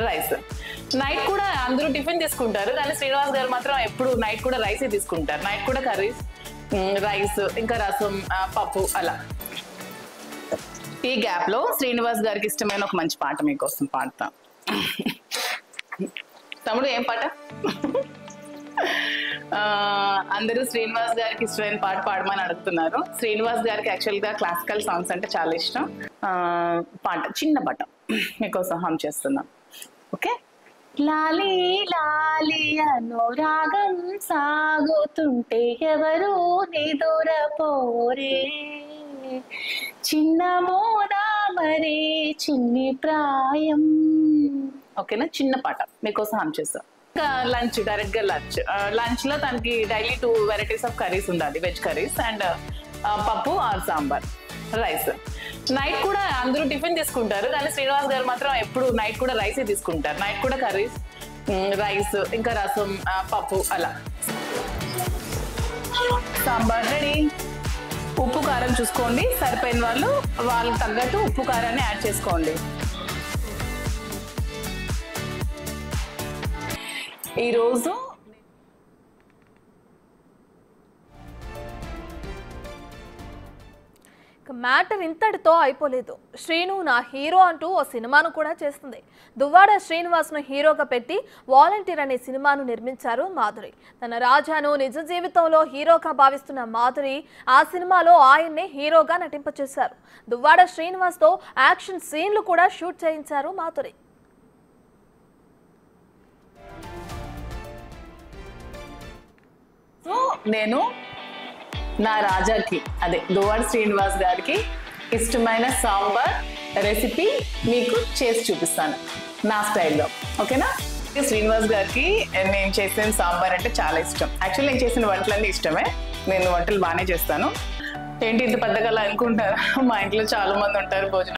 Rice. Night కూడా అందరూ tiffin తీసుకుంటారు, కానీ శ్రీనివాస్ గారు మాత్రం ఎప్పుడు నైట్ కూడా రైసే తీసుకుంటారు. నైట్ కూడా కర్రీస్, రైస్, ఇంకా రసం, పప్పు అలా. ఈ గ్యాప్ లో శ్రీనివాస్ గారికి ఇష్టమైన ఒక మంచి పాట మీకోసం పాడతాం. తమ్ముడు ఏం పాట? అందరూ శ్రీనివాస్ గారికి ఇష్టమైన పాట పాడమని అడుగుతున్నారు. శ్రీనివాస్ గారికి యాక్చువల్ గా క్లాసికల్ సాంగ్స్ అంటే చాలా ఇష్టం. పాట, చిన్న పాట మీకోసం హమ్ చేస్తున్నాం. ఓకే. లాలి లాలి అనురాగం సాగుతుంటే ఎవరు నిదురపోరే, చిన్న మోదా మరే చిన్ని ప్రాయం. ఓకేనా? చిన్న పాట మీకోసం హమ్ చేస్తాం. ఇంకా లంచ్, డైరెక్ట్ గా లంచ్ లో తనకి డైలీ 2 వెరైటీస్ ఆఫ్ కర్రీస్ ఉండాలి, వెజ్ కర్రీస్ అండ్ పప్పు ఆర్ సాంబార్. రైస్. నైట్ కూడా అందరూ టిఫిన్ తీసుకుంటారు, కానీ శ్రీనివాస్ గారు మాత్రం ఎప్పుడు నైట్ కూడా రైసే తీసుకుంటారు. నైట్ కూడా కర్రీస్, రైస్, ఇంకా రసం, పప్పు అలా. సాంబార్ రెడీ. ఉప్పు కారం చూసుకోండి, సరిపోయిన వాళ్ళు వాళ్ళకి తగ్గట్టు ఉప్పు కారాన్ని యాడ్ చేసుకోండి. ఈరోజు మ్యాటర్ ఇంతటితో అయిపోలేదు. శ్రీను నా హీరో అంటూ ఓ సినిమాను కూడా చేస్తుంది. దువ్వాడ శ్రీనివాస్ను హీరోగా పెట్టి వాలంటీర్ అనే సినిమాను నిర్మించారు మాధురి. తన రాజాను నిజ జీవితంలో హీరోగా భావిస్తున్న మాధురి ఆ సినిమాలో ఆయన్నే హీరోగా నటింపచేశారు. దువ్వాడ శ్రీనివాస్తో యాక్షన్ సీన్లు కూడా షూట్ చేయించారు మాధురి. నేను నా రాజాకి, అదే దువ్వాడ శ్రీనివాస్ గారికి ఇష్టమైన సాంబార్ రెసిపీ మీకు చేసి చూపిస్తాను నా స్టైల్లో. ఓకేనా? శ్రీనివాస్ గారికి నేను చేసిన సాంబార్ అంటే చాలా ఇష్టం. యాక్చువల్లీ నేను చేసిన వంటలన్నీ ఇష్టమే, నేను వంటలు బాగానే చేస్తాను. ఏంటి ఇంత పెద్దగా అనుకుంటారా? మా ఇంట్లో చాలా మంది ఉంటారు భోజనం